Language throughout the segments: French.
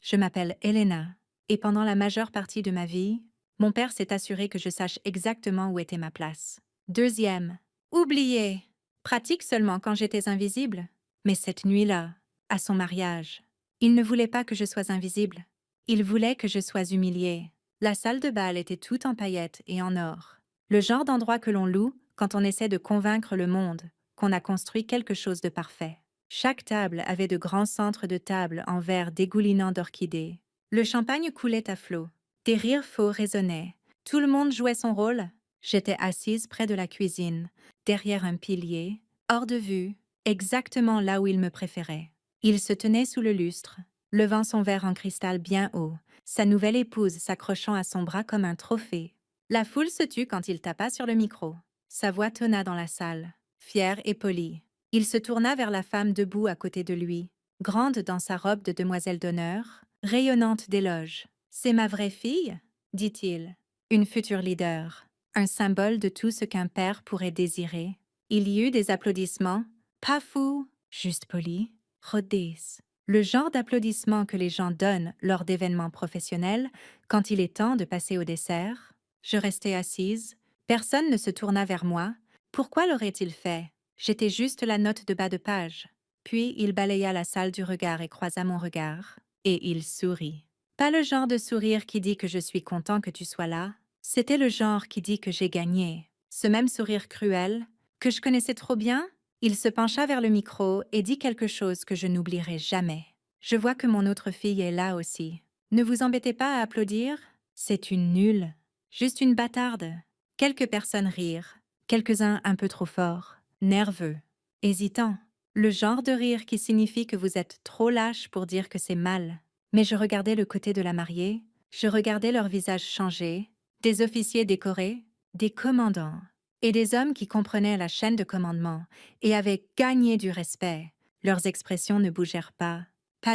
Je m'appelle Elena, et pendant la majeure partie de ma vie, mon père s'est assuré que je sache exactement où était ma place. Deuxième, oublié. Pratique seulement quand j'étais invisible. Mais cette nuit-là, à son mariage, il ne voulait pas que je sois invisible. Il voulait que je sois humiliée. La salle de bal était toute en paillettes et en or. Le genre d'endroit que l'on loue quand on essaie de convaincre le monde qu'on a construit quelque chose de parfait. Chaque table avait de grands centres de table en verre dégoulinant d'orchidées. Le champagne coulait à flots. Des rires faux résonnaient. Tout le monde jouait son rôle. J'étais assise près de la cuisine, derrière un pilier, hors de vue, exactement là où il me préférait. Il se tenait sous le lustre, levant son verre en cristal bien haut, sa nouvelle épouse s'accrochant à son bras comme un trophée. La foule se tut quand il tapa sur le micro. Sa voix tonna dans la salle, fière et polie. Il se tourna vers la femme debout à côté de lui, grande dans sa robe de demoiselle d'honneur, rayonnante d'éloges. « C'est ma vraie fille ?» dit-il. Une future leader, un symbole de tout ce qu'un père pourrait désirer. Il y eut des applaudissements, pas fous, juste polis, rodés. Le genre d'applaudissements que les gens donnent lors d'événements professionnels quand il est temps de passer au dessert. Je restai assise, personne ne se tourna vers moi. Pourquoi l'aurait-il fait? J'étais juste la note de bas de page. Puis il balaya la salle du regard et croisa mon regard. Et il sourit. Pas le genre de sourire qui dit que je suis content que tu sois là. C'était le genre qui dit que j'ai gagné. Ce même sourire cruel, que je connaissais trop bien. Il se pencha vers le micro et dit quelque chose que je n'oublierai jamais. Je vois que mon autre fille est là aussi. Ne vous embêtez pas à applaudir. C'est une nulle. Juste une bâtarde. Quelques personnes rirent. Quelques-uns un peu trop forts, nerveux, hésitants. Le genre de rire qui signifie que vous êtes trop lâche pour dire que c'est mal. Mais je regardais le côté de la mariée, je regardais leurs visages changer, des officiers décorés, des commandants, et des hommes qui comprenaient la chaîne de commandement et avaient gagné du respect. Leurs expressions ne bougèrent pas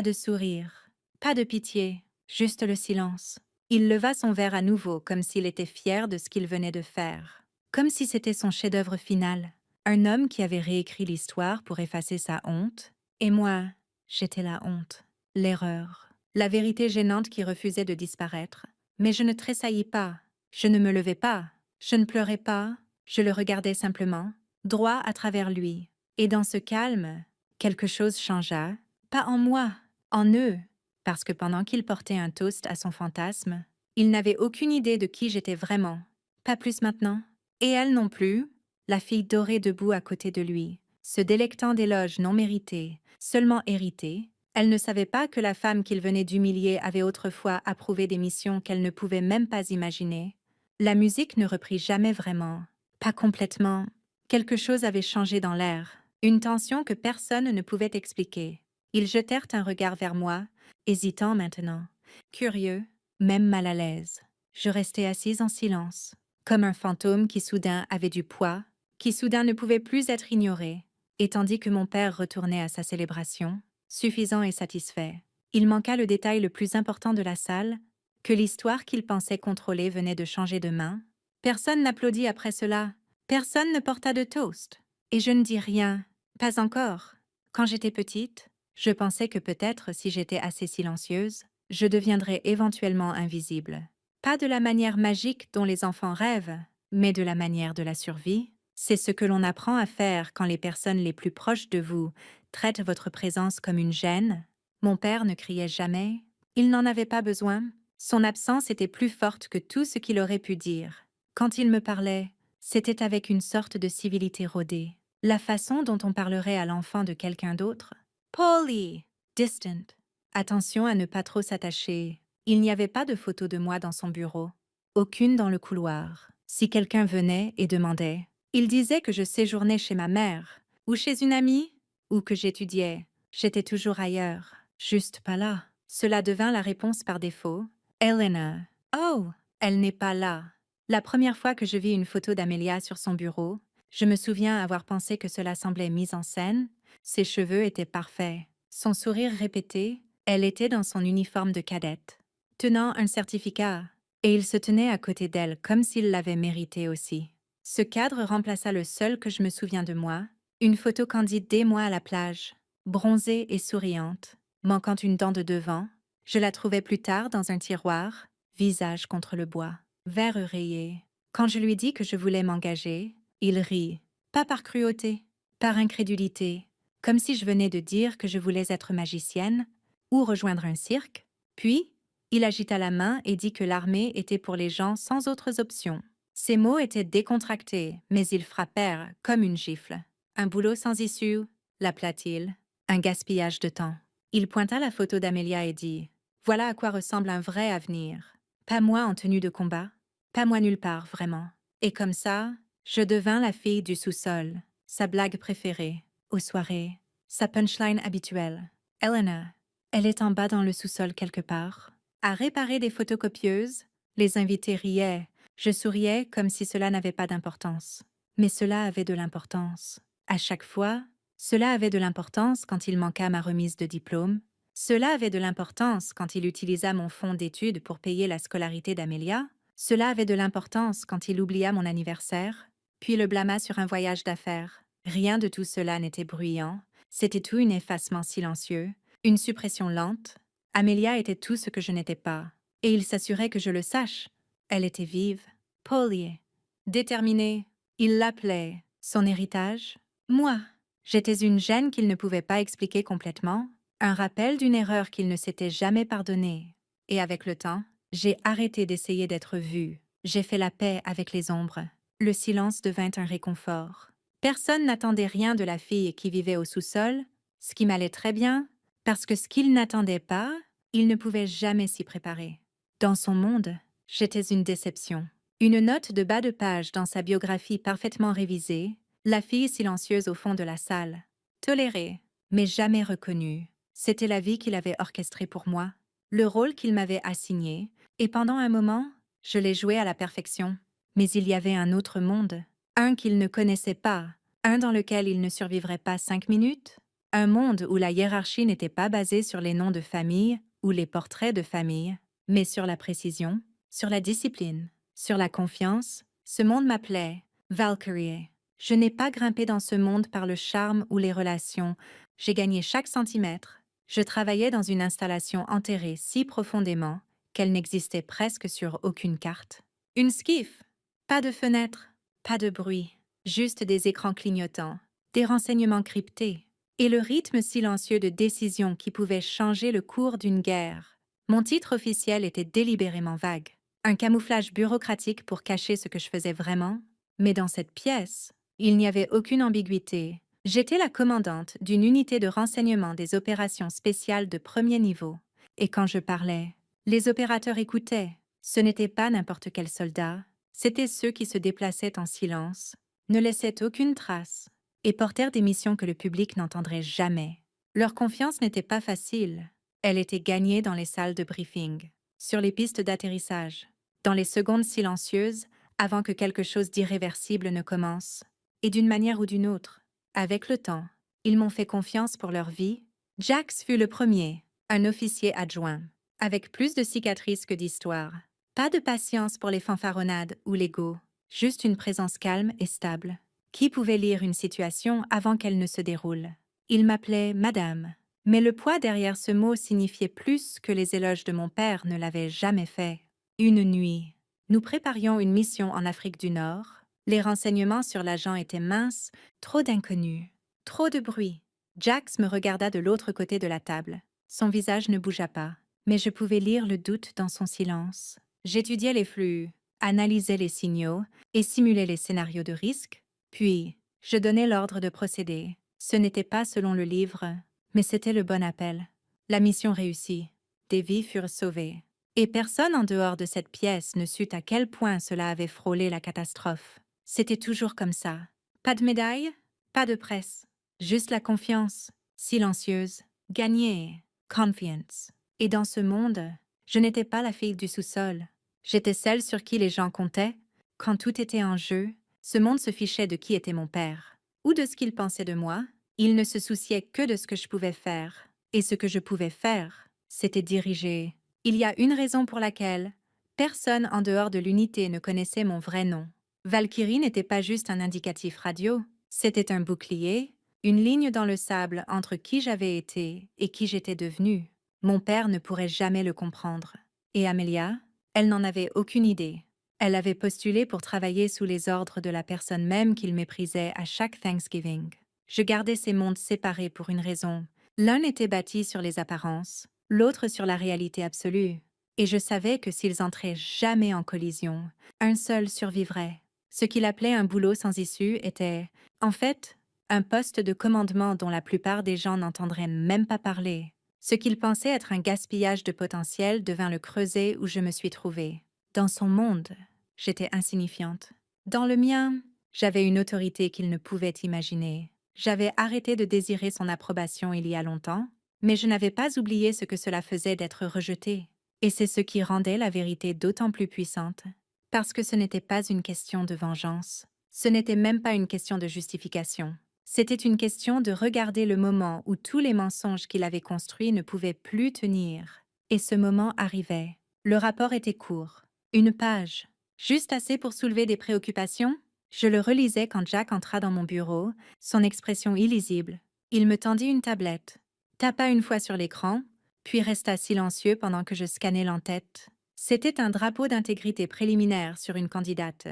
de sourire, pas de pitié, juste le silence. Il leva son verre à nouveau comme s'il était fier de ce qu'il venait de faire. Comme si c'était son chef-d'œuvre final. Un homme qui avait réécrit l'histoire pour effacer sa honte. Et moi, j'étais la honte, l'erreur, la vérité gênante qui refusait de disparaître. Mais je ne tressaillis pas, je ne me levai pas, je ne pleurais pas, je le regardais simplement, droit à travers lui. Et dans ce calme, quelque chose changea, pas en moi, en eux, parce que pendant qu'il portait un toast à son fantasme, il n'avait aucune idée de qui j'étais vraiment. Pas plus maintenant. Et elle non plus, la fille dorée debout à côté de lui, se délectant d'éloges non mérités, seulement hérités. Elle ne savait pas que la femme qu'il venait d'humilier avait autrefois approuvé des missions qu'elle ne pouvait même pas imaginer. La musique ne reprit jamais vraiment, pas complètement. Quelque chose avait changé dans l'air, une tension que personne ne pouvait expliquer. Ils jetèrent un regard vers moi, hésitants maintenant, curieux, même mal à l'aise. Je restai assise en silence, comme un fantôme qui soudain avait du poids, qui soudain ne pouvait plus être ignoré, et tandis que mon père retournait à sa célébration, suffisant et satisfait, il manqua le détail le plus important de la salle, que l'histoire qu'il pensait contrôler venait de changer de main. Personne n'applaudit après cela, personne ne porta de toast. Et je ne dis rien, pas encore. Quand j'étais petite, je pensais que peut-être si j'étais assez silencieuse, je deviendrais éventuellement invisible. Pas de la manière magique dont les enfants rêvent, mais de la manière de la survie. C'est ce que l'on apprend à faire quand les personnes les plus proches de vous traitent votre présence comme une gêne. Mon père ne criait jamais. Il n'en avait pas besoin. Son absence était plus forte que tout ce qu'il aurait pu dire. Quand il me parlait, c'était avec une sorte de civilité rodée. La façon dont on parlerait à l'enfant de quelqu'un d'autre. Polly, distant. Attention à ne pas trop s'attacher. Il n'y avait pas de photo de moi dans son bureau. Aucune dans le couloir. Si quelqu'un venait et demandait, il disait que je séjournais chez ma mère, ou chez une amie, ou que j'étudiais. J'étais toujours ailleurs, juste pas là. Cela devint la réponse par défaut. Elena. Oh, elle n'est pas là. La première fois que je vis une photo d'Amelia sur son bureau, je me souviens avoir pensé que cela semblait mis en scène. Ses cheveux étaient parfaits. Son sourire répété, elle était dans son uniforme de cadette, tenant un certificat, et il se tenait à côté d'elle comme s'il l'avait mérité aussi. Ce cadre remplaça le seul que je me souviens de moi, une photo candide dès moi à la plage, bronzée et souriante, manquant une dent de devant. Je la trouvai plus tard dans un tiroir, visage contre le bois, verre rayé. Quand je lui dis que je voulais m'engager, il rit, pas par cruauté, par incrédulité, comme si je venais de dire que je voulais être magicienne ou rejoindre un cirque. Puis, il agita la main et dit que l'armée était pour les gens sans autres options. Ces mots étaient décontractés, mais ils frappèrent comme une gifle. Un boulot sans issue, l'appela-t-il, un gaspillage de temps. Il pointa la photo d'Amelia et dit « Voilà à quoi ressemble un vrai avenir. Pas moi en tenue de combat, pas moi nulle part, vraiment. » Et comme ça, je devins la fille du sous-sol, sa blague préférée, aux soirées, sa punchline habituelle. Eleanor, elle est en bas dans le sous-sol quelque part. À réparer des photocopieuses, les invités riaient. Je souriais comme si cela n'avait pas d'importance. Mais cela avait de l'importance. À chaque fois, cela avait de l'importance quand il manqua ma remise de diplôme. Cela avait de l'importance quand il utilisa mon fonds d'études pour payer la scolarité d'Amelia. Cela avait de l'importance quand il oublia mon anniversaire, puis le blâma sur un voyage d'affaires. Rien de tout cela n'était bruyant. C'était tout un effacement silencieux, une suppression lente. Amelia était tout ce que je n'étais pas. Et il s'assurait que je le sache. Elle était vive, poliée, déterminée. Il l'appelait son héritage. Moi, j'étais une gêne qu'il ne pouvait pas expliquer complètement, un rappel d'une erreur qu'il ne s'était jamais pardonnée. Et avec le temps, j'ai arrêté d'essayer d'être vue. J'ai fait la paix avec les ombres. Le silence devint un réconfort. Personne n'attendait rien de la fille qui vivait au sous-sol, ce qui m'allait très bien, parce que ce qu'il n'attendait pas, il ne pouvait jamais s'y préparer. Dans son monde, j'étais une déception. Une note de bas de page dans sa biographie parfaitement révisée, la fille silencieuse au fond de la salle. Tolérée, mais jamais reconnue. C'était la vie qu'il avait orchestrée pour moi, le rôle qu'il m'avait assigné, et pendant un moment, je l'ai joué à la perfection. Mais il y avait un autre monde, un qu'il ne connaissait pas, un dans lequel il ne survivrait pas 5 minutes, un monde où la hiérarchie n'était pas basée sur les noms de famille ou les portraits de famille, mais sur la précision, sur la discipline, sur la confiance. Ce monde m'appelait Valkyrie. Je n'ai pas grimpé dans ce monde par le charme ou les relations. J'ai gagné chaque centimètre. Je travaillais dans une installation enterrée si profondément qu'elle n'existait presque sur aucune carte. Une skiff. Pas de fenêtre, pas de bruit, juste des écrans clignotants, des renseignements cryptés, et le rythme silencieux de décisions qui pouvaient changer le cours d'une guerre. Mon titre officiel était délibérément vague, un camouflage bureaucratique pour cacher ce que je faisais vraiment, mais dans cette pièce, il n'y avait aucune ambiguïté. J'étais la commandante d'une unité de renseignement des opérations spéciales de premier niveau, et quand je parlais, les opérateurs écoutaient. Ce n'était pas n'importe quel soldat, c'étaient ceux qui se déplaçaient en silence, ne laissaient aucune trace, et portèrent des missions que le public n'entendrait jamais. Leur confiance n'était pas facile. Elle était gagnée dans les salles de briefing, sur les pistes d'atterrissage, dans les secondes silencieuses avant que quelque chose d'irréversible ne commence, et d'une manière ou d'une autre. Avec le temps, ils m'ont fait confiance pour leur vie. Jax fut le premier, un officier adjoint, avec plus de cicatrices que d'histoires. Pas de patience pour les fanfaronnades ou l'ego, juste une présence calme et stable. Qui pouvait lire une situation avant qu'elle ne se déroule? Il m'appelait Madame, mais le poids derrière ce mot signifiait plus que les éloges de mon père ne l'avaient jamais fait. Une nuit, nous préparions une mission en Afrique du Nord. Les renseignements sur l'agent étaient minces, trop d'inconnus, trop de bruit. Jax me regarda de l'autre côté de la table. Son visage ne bougea pas, mais je pouvais lire le doute dans son silence. J'étudiais les flux, analysais les signaux et simulais les scénarios de risque. Puis, je donnais l'ordre de procéder. Ce n'était pas selon le livre, mais c'était le bon appel. La mission réussit. Des vies furent sauvées. Et personne en dehors de cette pièce ne sut à quel point cela avait frôlé la catastrophe. C'était toujours comme ça. Pas de médaille, pas de presse. Juste la confiance, silencieuse, gagnée, confiance. Et dans ce monde, je n'étais pas la fille du sous-sol. J'étais celle sur qui les gens comptaient. Quand tout était en jeu, ce monde se fichait de qui était mon père, ou de ce qu'il pensait de moi. Il ne se souciait que de ce que je pouvais faire. Et ce que je pouvais faire, c'était diriger. Il y a une raison pour laquelle personne en dehors de l'unité ne connaissait mon vrai nom. Valkyrie n'était pas juste un indicatif radio, c'était un bouclier, une ligne dans le sable entre qui j'avais été et qui j'étais devenue. Mon père ne pourrait jamais le comprendre. Et Amelia, elle n'en avait aucune idée. Elle avait postulé pour travailler sous les ordres de la personne même qu'il méprisait à chaque Thanksgiving. Je gardais ces mondes séparés pour une raison. L'un était bâti sur les apparences, l'autre sur la réalité absolue. Et je savais que s'ils entraient jamais en collision, un seul survivrait. Ce qu'il appelait un boulot sans issue était, en fait, un poste de commandement dont la plupart des gens n'entendraient même pas parler. Ce qu'il pensait être un gaspillage de potentiel devint le creuset où je me suis trouvée. Dans son monde, j'étais insignifiante. Dans le mien, j'avais une autorité qu'il ne pouvait imaginer. J'avais arrêté de désirer son approbation il y a longtemps, mais je n'avais pas oublié ce que cela faisait d'être rejetée. Et c'est ce qui rendait la vérité d'autant plus puissante. Parce que ce n'était pas une question de vengeance. Ce n'était même pas une question de justification. C'était une question de regarder le moment où tous les mensonges qu'il avait construits ne pouvaient plus tenir. Et ce moment arrivait. Le rapport était court. Une page. Juste assez pour soulever des préoccupations. Je le relisais quand Jack entra dans mon bureau, son expression illisible. Il me tendit une tablette, tapa une fois sur l'écran, puis resta silencieux pendant que je scannais l'entête. C'était un drapeau d'intégrité préliminaire sur une candidate.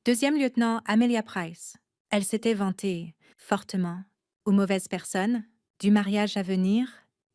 Deuxième lieutenant Amelia Price. Elle s'était vantée, fortement, aux mauvaises personnes, du mariage à venir,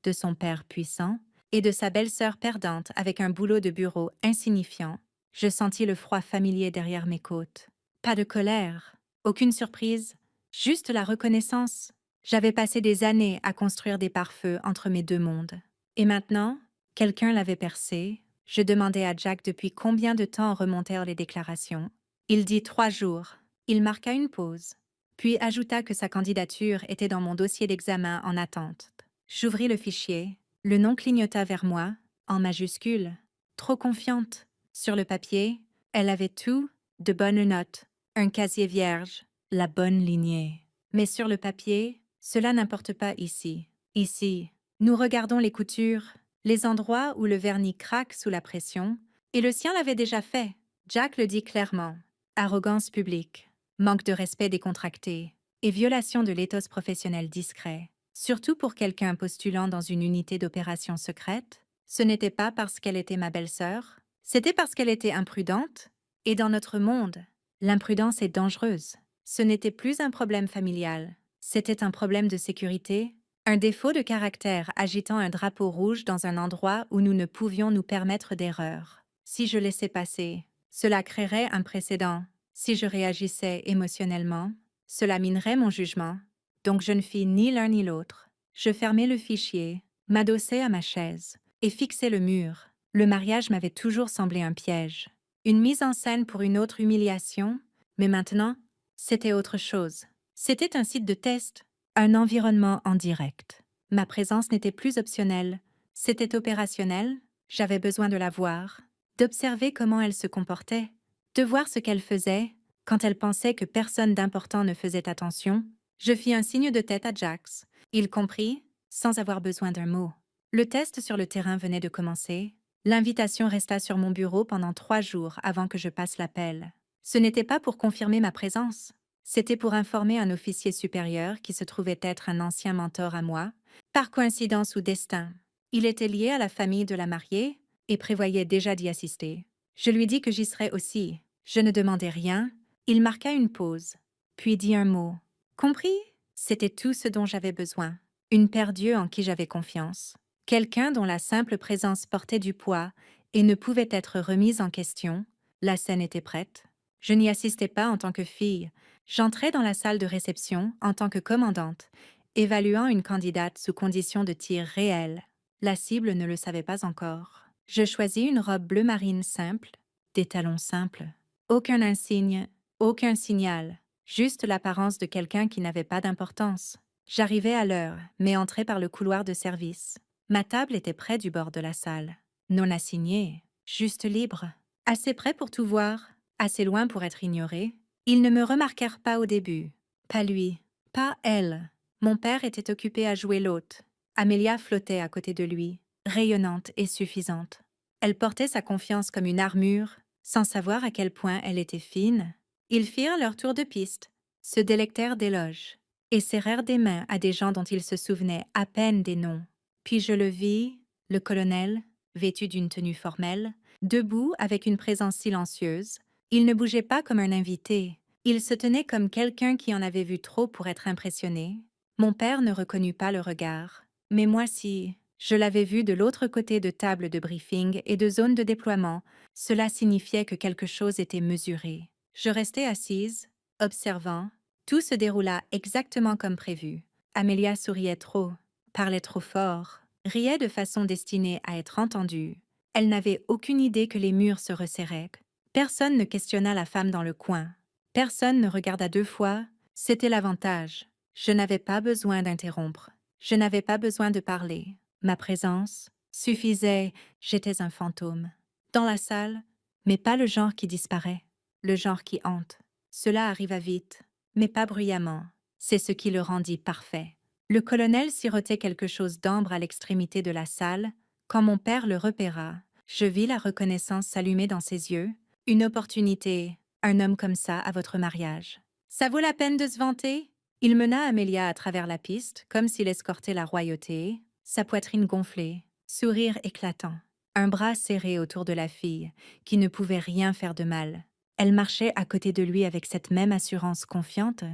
de son père puissant et de sa belle-sœur perdante avec un boulot de bureau insignifiant. Je sentis le froid familier derrière mes côtes. Pas de colère, aucune surprise, juste la reconnaissance. J'avais passé des années à construire des pare-feux entre mes deux mondes. Et maintenant, quelqu'un l'avait percé. Je demandais à Jack depuis combien de temps remontèrent les déclarations. Il dit 3 jours. Il marqua une pause, puis ajouta que sa candidature était dans mon dossier d'examen en attente. J'ouvris le fichier. Le nom clignota vers moi, en majuscule. Trop confiante. Sur le papier, elle avait tout, de bonnes notes, un casier vierge, la bonne lignée. Mais sur le papier, cela n'importe pas ici. Ici, nous regardons les coutures, les endroits où le vernis craque sous la pression, et le sien l'avait déjà fait. Jack le dit clairement. Arrogance publique, manque de respect décontracté et violation de l'éthos professionnel discret. Surtout pour quelqu'un postulant dans une unité d'opération secrète, ce n'était pas parce qu'elle était ma belle-sœur, c'était parce qu'elle était imprudente. Et dans notre monde, l'imprudence est dangereuse. Ce n'était plus un problème familial, c'était un problème de sécurité, un défaut de caractère agitant un drapeau rouge dans un endroit où nous ne pouvions nous permettre d'erreur. Si je laissais passer, cela créerait un précédent. Si je réagissais émotionnellement, cela minerait mon jugement. Donc je ne fis ni l'un ni l'autre. Je fermai le fichier, m'adossai à ma chaise et fixai le mur. Le mariage m'avait toujours semblé un piège. Une mise en scène pour une autre humiliation, mais maintenant, c'était autre chose. C'était un site de test, un environnement en direct. Ma présence n'était plus optionnelle, c'était opérationnel, j'avais besoin de la voir, d'observer comment elle se comportait, de voir ce qu'elle faisait quand elle pensait que personne d'important ne faisait attention. Je fis un signe de tête à Jax. Il comprit, sans avoir besoin d'un mot. Le test sur le terrain venait de commencer. L'invitation resta sur mon bureau pendant 3 jours avant que je passe l'appel. Ce n'était pas pour confirmer ma présence. C'était pour informer un officier supérieur qui se trouvait être un ancien mentor à moi, par coïncidence ou destin. Il était lié à la famille de la mariée et prévoyait déjà d'y assister. Je lui dis que j'y serais aussi. Je ne demandais rien. Il marqua une pause, puis dit un mot. Compris? C'était tout ce dont j'avais besoin. Une paire d'yeux en qui j'avais confiance. Quelqu'un dont la simple présence portait du poids et ne pouvait être remise en question. La scène était prête. Je n'y assistais pas en tant que fille. J'entrais dans la salle de réception en tant que commandante, évaluant une candidate sous condition de tir réel. La cible ne le savait pas encore. Je choisis une robe bleu marine simple, des talons simples. Aucun insigne, aucun signal, juste l'apparence de quelqu'un qui n'avait pas d'importance. J'arrivais à l'heure, mais entrais par le couloir de service. Ma table était près du bord de la salle. Non assignée, juste libre. Assez près pour tout voir, assez loin pour être ignoré. Ils ne me remarquèrent pas au début. Pas lui, pas elle. Mon père était occupé à jouer l'hôte. Amelia flottait à côté de lui, rayonnante et suffisante. Elle portait sa confiance comme une armure, sans savoir à quel point elle était fine. Ils firent leur tour de piste, se délectèrent d'éloges, et serrèrent des mains à des gens dont ils se souvenaient à peine des noms. Puis je le vis, Le colonel, vêtu d'une tenue formelle, debout avec une présence silencieuse, il ne bougeait pas comme un invité. Il se tenait comme quelqu'un qui en avait vu trop pour être impressionné. Mon père ne reconnut pas le regard. Mais moi si, je l'avais vu de l'autre côté de table de briefing et de zone de déploiement, cela signifiait que quelque chose était mesuré. Je restais assise, observant. Tout se déroula exactement comme prévu. Amélia souriait trop, parlait trop fort, riait de façon destinée à être entendue. Elle n'avait aucune idée que les murs se resserraient. Personne ne questionna la femme dans le coin. Personne ne regarda deux fois. C'était l'avantage. Je n'avais pas besoin d'interrompre. Je n'avais pas besoin de parler. Ma présence suffisait. J'étais un fantôme. Dans la salle, mais pas le genre qui disparaît, le genre qui hante. Cela arriva vite, mais pas bruyamment. C'est ce qui le rendit parfait. Le colonel sirotait quelque chose d'ambre à l'extrémité de la salle. Quand mon père le repéra, je vis la reconnaissance s'allumer dans ses yeux. Une opportunité, un homme comme ça à votre mariage. Ça vaut la peine de se vanter? Il mena Amélia à travers la piste, comme s'il escortait la royauté, sa poitrine gonflée, sourire éclatant, un bras serré autour de la fille, qui ne pouvait rien faire de mal. Elle marchait à côté de lui avec cette même assurance confiante.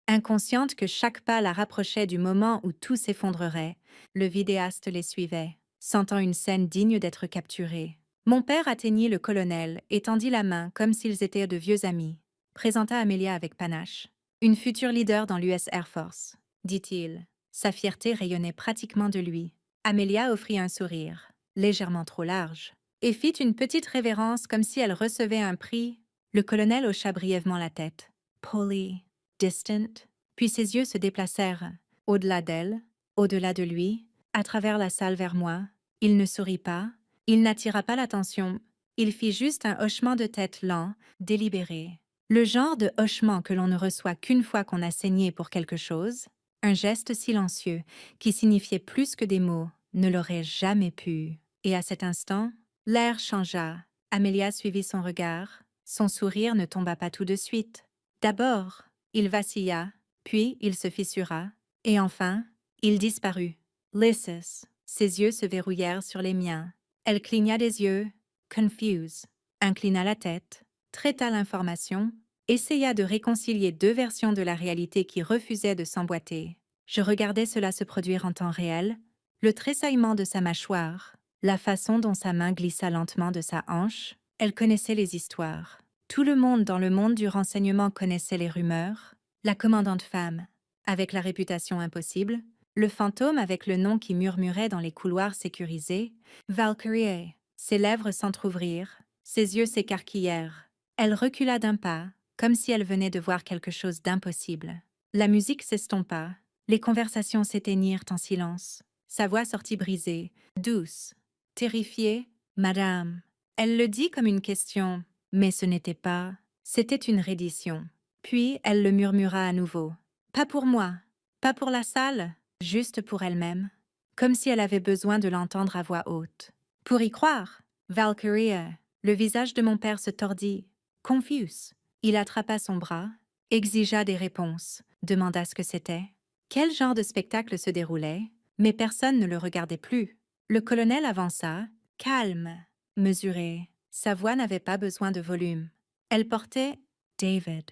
Inconsciente que chaque pas la rapprochait du moment où tout s'effondrerait, le vidéaste les suivait, sentant une scène digne d'être capturée. Mon père atteignit le colonel et tendit la main comme s'ils étaient de vieux amis. Présenta Amélia avec panache. Une future leader dans l'US Air Force, dit-il. Sa fierté rayonnait pratiquement de lui. Amélia offrit un sourire, légèrement trop large, et fit une petite révérence comme si elle recevait un prix. Le colonel hocha brièvement la tête. Polly. Distant, puis ses yeux se déplacèrent, au-delà d'elle, au-delà de lui, à travers la salle vers moi. Il ne sourit pas, il n'attira pas l'attention, il fit juste un hochement de tête lent, délibéré. Le genre de hochement que l'on ne reçoit qu'une fois qu'on a saigné pour quelque chose, un geste silencieux qui signifiait plus que des mots, ne l'aurait jamais pu. Et à cet instant, l'air changea. Amélia suivit son regard, son sourire ne tomba pas tout de suite. D'abord, il vacilla, puis il se fissura, et enfin, il disparut. Lisses, ses yeux se verrouillèrent sur les miens. Elle cligna des yeux, confuse, inclina la tête, traita l'information, essaya de réconcilier deux versions de la réalité qui refusaient de s'emboîter. Je regardais cela se produire en temps réel, le tressaillement de sa mâchoire, la façon dont sa main glissa lentement de sa hanche. Elle connaissait les histoires. Tout le monde dans le monde du renseignement connaissait les rumeurs. La commandante femme, avec la réputation impossible, le fantôme avec le nom qui murmurait dans les couloirs sécurisés, Valkyrie. Ses lèvres s'entr'ouvrirent, ses yeux s'écarquillèrent. Elle recula d'un pas, comme si elle venait de voir quelque chose d'impossible. La musique s'estompa, les conversations s'éteignirent en silence. Sa voix sortit brisée, douce. Terrifiée, Madame. Elle le dit comme une question. Mais ce n'était pas, c'était une reddition. Puis elle le murmura à nouveau. Pas pour moi, pas pour la salle, juste pour elle-même, comme si elle avait besoin de l'entendre à voix haute. Pour y croire, Valkyrie, le visage de mon père se tordit, confus. Il attrapa son bras, exigea des réponses, demanda ce que c'était. Quel genre de spectacle se déroulait, mais personne ne le regardait plus. Le colonel avança, calme, mesuré. Sa voix n'avait pas besoin de volume. Elle portait « David »,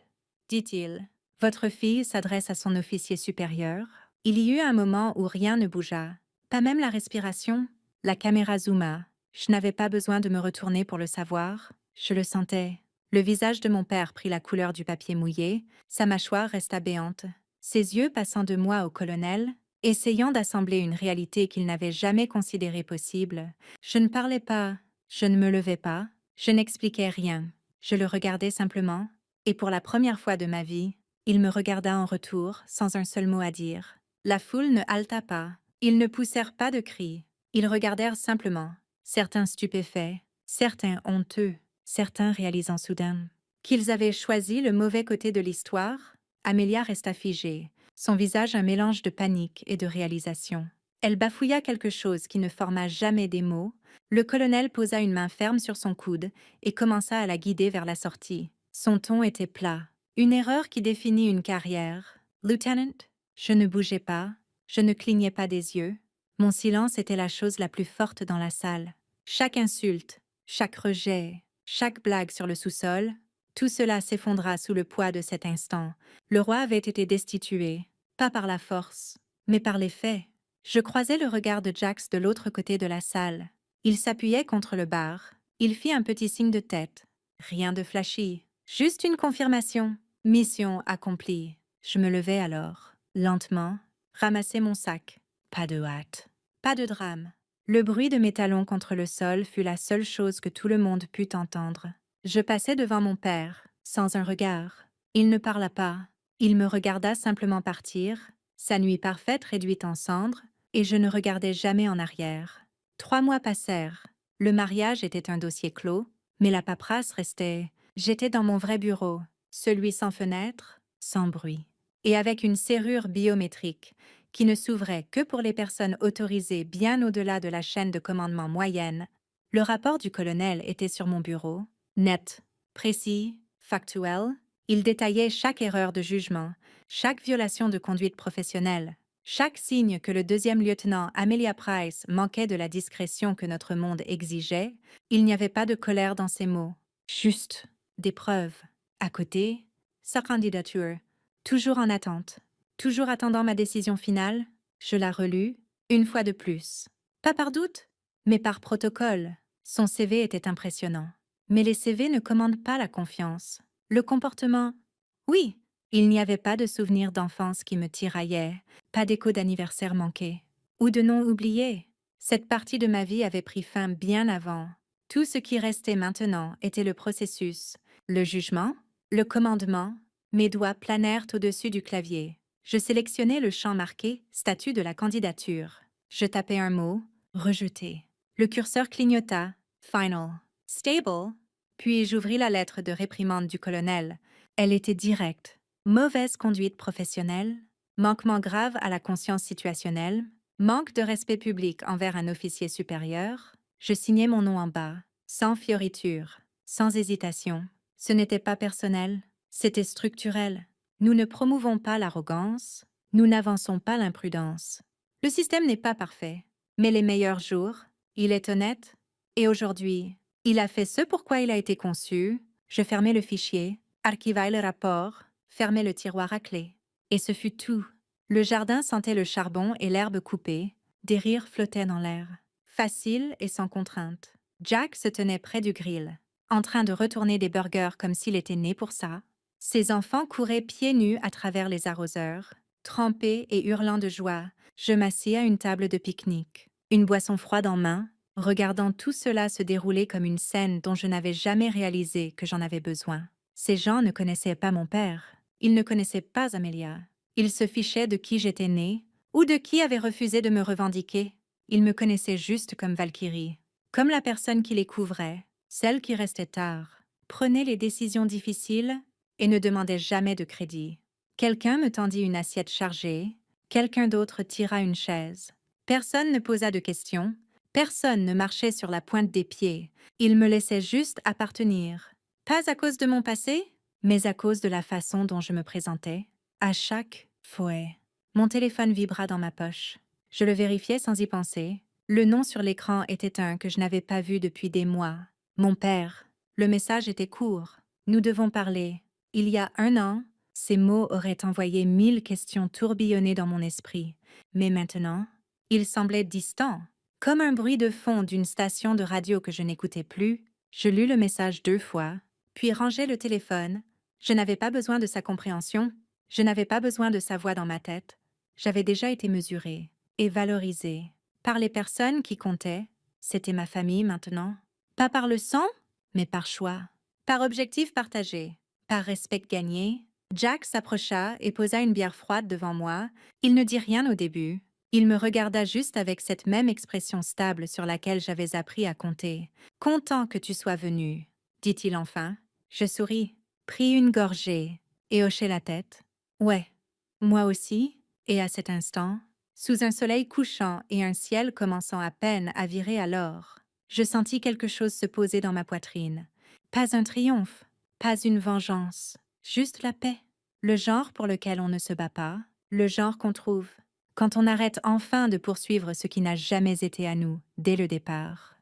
dit-il. « Votre fille s'adresse à son officier supérieur. » Il y eut un moment où rien ne bougea, pas même la respiration. La caméra zooma. Je n'avais pas besoin de me retourner pour le savoir. Je le sentais. Le visage de mon père prit la couleur du papier mouillé, sa mâchoire resta béante. Ses yeux passant de moi au colonel, essayant d'assembler une réalité qu'il n'avait jamais considérée possible. Je ne parlais pas, je ne me levais pas, je n'expliquais rien. Je le regardais simplement, et pour la première fois de ma vie, il me regarda en retour, sans un seul mot à dire. La foule ne haleta pas, ils ne poussèrent pas de cris, ils regardèrent simplement, certains stupéfaits, certains honteux, certains réalisant soudain qu'ils avaient choisi le mauvais côté de l'histoire. Amélia resta figée, son visage un mélange de panique et de réalisation. Elle bafouilla quelque chose qui ne forma jamais des mots. Le colonel posa une main ferme sur son coude et commença à la guider vers la sortie. Son ton était plat, une erreur qui définit une carrière. « Lieutenant ?» Je ne bougeais pas, je ne clignais pas des yeux. Mon silence était la chose la plus forte dans la salle. Chaque insulte, chaque rejet, chaque blague sur le sous-sol, tout cela s'effondra sous le poids de cet instant. Le roi avait été destitué, pas par la force, mais par les faits. Je croisai le regard de Jax de l'autre côté de la salle. Il s'appuyait contre le bar. Il fit un petit signe de tête. Rien de flashy, juste une confirmation. Mission accomplie. Je me levai alors, lentement, ramassai mon sac. Pas de hâte, pas de drame. Le bruit de mes talons contre le sol fut la seule chose que tout le monde put entendre. Je passai devant mon père, sans un regard. Il ne parla pas. Il me regarda simplement partir, sa nuit parfaite réduite en cendres, et je ne regardai jamais en arrière. 3 mois passèrent. Le mariage était un dossier clos, mais la paperasse restait. J'étais dans mon vrai bureau, celui sans fenêtre, sans bruit, et avec une serrure biométrique qui ne s'ouvrait que pour les personnes autorisées bien au-delà de la chaîne de commandement moyenne. Le rapport du colonel était sur mon bureau, net, précis, factuel. Il détaillait chaque erreur de jugement, chaque violation de conduite professionnelle, chaque signe que le deuxième lieutenant Amelia Price manquait de la discrétion que notre monde exigeait. Il n'y avait pas de colère dans ces mots, juste des preuves. À côté, sa candidature, toujours en attente. Toujours attendant ma décision finale, je la relus, une fois de plus. Pas par doute, mais par protocole. Son CV était impressionnant. Mais les CV ne commandent pas la confiance. Le comportement, oui, il n'y avait pas de souvenirs d'enfance qui me tiraillaient, pas d'écho d'anniversaire manqué, ou de noms oubliés. Cette partie de ma vie avait pris fin bien avant. Tout ce qui restait maintenant était le processus, le jugement, le commandement. Mes doigts planèrent au-dessus du clavier. Je sélectionnai le champ marqué « Statut de la candidature ». Je tapai un mot « Rejeté ». Le curseur clignota « Final ». « Stable ». Puis j'ouvris la lettre de réprimande du colonel. Elle était directe. Mauvaise conduite professionnelle, manquement grave à la conscience situationnelle, manque de respect public envers un officier supérieur. Je signai mon nom en bas, sans fioriture, sans hésitation. Ce n'était pas personnel, c'était structurel. Nous ne promouvons pas l'arrogance, nous n'avançons pas l'imprudence. Le système n'est pas parfait, mais les meilleurs jours, il est honnête, et aujourd'hui, il a fait ce pourquoi il a été conçu. Je fermai le fichier, archivai le rapport, fermai le tiroir à clé. Et ce fut tout. Le jardin sentait le charbon et l'herbe coupée, des rires flottaient dans l'air. Facile et sans contrainte. Jack se tenait près du grill, en train de retourner des burgers comme s'il était né pour ça. Ses enfants couraient pieds nus à travers les arroseurs, trempés et hurlant de joie. Je m'assis à une table de pique-nique, une boisson froide en main, regardant tout cela se dérouler comme une scène dont je n'avais jamais réalisé que j'en avais besoin. Ces gens ne connaissaient pas mon père. Ils ne connaissaient pas Amelia. Ils se fichaient de qui j'étais née ou de qui avait refusé de me revendiquer. Ils me connaissaient juste comme Valkyrie, comme la personne qui les couvrait, celle qui restait tard, prenait les décisions difficiles et ne demandait jamais de crédit. Quelqu'un me tendit une assiette chargée, quelqu'un d'autre tira une chaise. Personne ne posa de questions, personne ne marchait sur la pointe des pieds. Ils me laissaient juste appartenir. Pas à cause de mon passé, mais à cause de la façon dont je me présentais. À chaque fouet. Mon téléphone vibra dans ma poche. Je le vérifiai sans y penser. Le nom sur l'écran était un que je n'avais pas vu depuis des mois. Mon père. Le message était court. Nous devons parler. Il y a 1 an, ces mots auraient envoyé 1000 questions tourbillonner dans mon esprit. Mais maintenant, ils semblaient distants. Comme un bruit de fond d'une station de radio que je n'écoutais plus, je lus le message 2 fois, puis rangeai le téléphone. Je n'avais pas besoin de sa compréhension. Je n'avais pas besoin de sa voix dans ma tête. J'avais déjà été mesurée et valorisée par les personnes qui comptaient. C'était ma famille maintenant. Pas par le sang, mais par choix. Par objectif partagé. Par respect gagné. Jack s'approcha et posa une bière froide devant moi. Il ne dit rien au début. Il me regarda juste avec cette même expression stable sur laquelle j'avais appris à compter. « Content que tu sois venu », dit-il enfin. Je souris, pris une gorgée et hochai la tête. Ouais, moi aussi, et à cet instant, sous un soleil couchant et un ciel commençant à peine à virer à l'or, je sentis quelque chose se poser dans ma poitrine. Pas un triomphe, pas une vengeance, juste la paix. Le genre pour lequel on ne se bat pas, le genre qu'on trouve Quand on arrête enfin de poursuivre ce qui n'a jamais été à nous, dès le départ.